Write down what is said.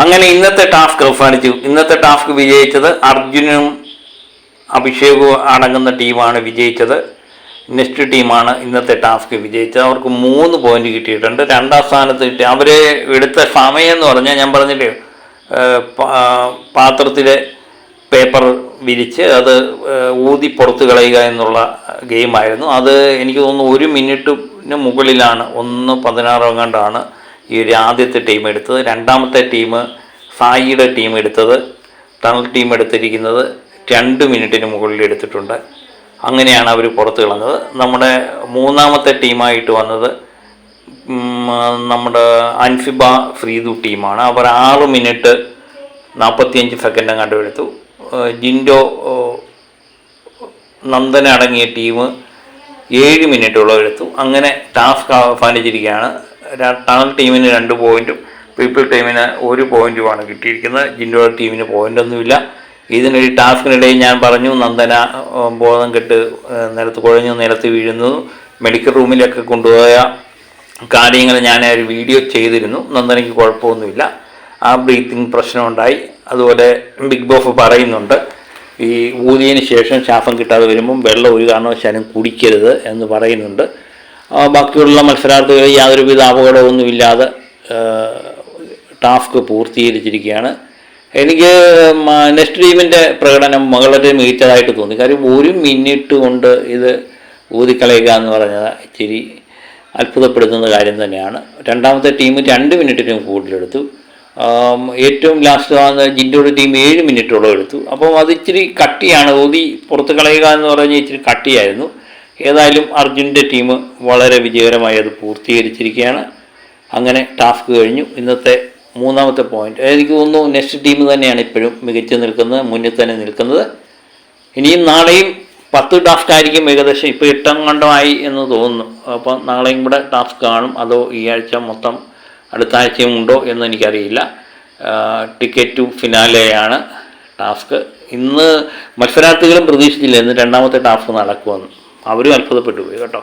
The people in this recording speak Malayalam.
അങ്ങനെ ഇന്നത്തെ ടാസ്ക് അവസാനിച്ചു. ഇന്നത്തെ ടാസ്ക് വിജയിച്ചത് അർജുനും അഭിഷേകവും അടങ്ങുന്ന ടീമാണ് വിജയിച്ചത്. നെക്സ്റ്റ് ടീമാണ് ഇന്നത്തെ ടാസ്ക് വിജയിച്ചത്. അവർക്ക് 3 പോയിന്റ് കിട്ടിയിട്ടുണ്ട്. 2ാം സ്ഥാനത്ത് കിട്ടി. അവർ എടുത്ത സമയം എന്ന് പറഞ്ഞാൽ ഞാൻ പറഞ്ഞില്ലേ, പാത്രത്തിലെ പേപ്പർ വിരിച്ച് അത് ഊതി പുറത്ത് കളയുക എന്നുള്ള ഗെയിമായിരുന്നു. അത് എനിക്ക് തോന്നുന്നു 1 മിനിറ്റിന് മുകളിലാണ്, 1:16 എങ്ങാണ്ടാണ് ഈ ഒരു ആദ്യത്തെ ടീം എടുത്തത്. 2ാമത്തെ ടീം സായിയുടെ ടീം എടുത്തത്, ടണൽ ടീം എടുത്തിരിക്കുന്നത് 2 മിനിറ്റിന് മുകളിൽ എടുത്തിട്ടുണ്ട്. അങ്ങനെയാണ് അവർ പുറത്ത് കളഞ്ഞത്. നമ്മുടെ 3ാമത്തെ ടീമായിട്ട് വന്നത് നമ്മുടെ അൻഫിബ ഫ്രീദു ടീമാണ്. അവർ 6 മിനിറ്റ് 45 സെക്കൻഡ് കണ്ടുപിടുത്തു. ജിൻഡോ നന്ദന അടങ്ങിയ ടീം 7 മിനിറ്റോളം എടുത്തു. അങ്ങനെ ടാസ്ക് അവസാനിച്ചിരിക്കുകയാണ്. ടണൽ ടീമിന് 2 പോയിൻറ്റും പീപ്പിൾ ടീമിന് 1 പോയിൻറ്റുമാണ് കിട്ടിയിരിക്കുന്നത്. ജിൻഡോ ടീമിന് പോയിൻ്റൊന്നുമില്ല. ഇതിനൊരു ടാസ്കിനിടയിൽ ഞാൻ പറഞ്ഞു, നന്ദന ബോധം കെട്ട് നിലത്ത് വീഴുന്നു. മെഡിക്കൽ റൂമിലൊക്കെ കൊണ്ടുപോയ കാര്യങ്ങൾ ഞാൻ ഒരു വീഡിയോ ചെയ്തിരുന്നു. നന്ദനയ്ക്ക് കുഴപ്പമൊന്നുമില്ല. ആ ബ്രീത്തിങ് പ്രശ്നമുണ്ടായി. അതുപോലെ ബിഗ് ബോസ് പറയുന്നുണ്ട്, ഈ ഊതിയതിന് ശേഷം ശ്വാസം കിട്ടാതെ വരുമ്പം വെള്ളം ഒരു കാരണവശാലും കുടിക്കരുത് എന്ന് പറയുന്നുണ്ട്. ബാക്കിയുള്ള മത്സരാർത്ഥികൾ യാതൊരുവിധ അപകടമൊന്നുമില്ലാതെ ടാസ്ക് പൂർത്തീകരിച്ചിരിക്കുകയാണ്. എനിക്ക് നെക്സ്റ്റ് ടീമിൻ്റെ പ്രകടനം വളരെ മികച്ചതായിട്ട് തോന്നി. കാര്യം 1 മിനിറ്റ് കൊണ്ട് ഇത് ഊതിക്കളയുക എന്ന് പറഞ്ഞാൽ ഇച്ചിരി അത്ഭുതപ്പെടുത്തുന്ന കാര്യം തന്നെയാണ്. 2ാമത്തെ ടീം 2 മിനിറ്റിനും കൂടുതലെടുത്തു. ഏറ്റവും ലാസ്റ്റ് വന്ന ജിൻഡോയുടെ ടീം 7 മിനിറ്റോളം എടുത്തു. അപ്പം അത് ഇച്ചിരി കട്ടിയാണ്. ഊതി പുറത്ത് കളയുക എന്ന് പറഞ്ഞാൽ ഇച്ചിരി കട്ടിയായിരുന്നു. ഏതായാലും അർജുൻ്റെ ടീം വളരെ വിജയകരമായി അത് പൂർത്തീകരിച്ചിരിക്കുകയാണ്. അങ്ങനെ ടാസ്ക് കഴിഞ്ഞു. ഇന്നത്തെ 3ാമത്തെ പോയിന്റ് എനിക്ക് തോന്നുന്നു നെക്സ്റ്റ് ടീം തന്നെയാണ് ഇപ്പോഴും മികച്ചു നിൽക്കുന്നത്, മുന്നിൽ തന്നെ നിൽക്കുന്നത്. ഇനിയും നാളെയും 10 ടാസ്ക് ആയിരിക്കും ഏകദേശം. ഇപ്പോൾ 8 ആയി എന്ന് തോന്നുന്നു. അപ്പം നാളെയും കൂടെ ടാസ്ക് കാണും. അതോ ഈ ആഴ്ച മൊത്തം അടുത്ത ആഴ്ചയും ഉണ്ടോ എന്ന് എനിക്കറിയില്ല. ടിക്കറ്റ് ടു ഫിനാലെയാണ് ടാസ്ക്. ഇന്ന് മത്സരാർത്ഥികളും പ്രതീക്ഷിച്ചില്ല ഇന്ന് 2ാമത്തെ ടാസ്ക് നടക്കുമെന്ന്. അവരും അത്ഭുതപ്പെട്ടു പോയി കേട്ടോ.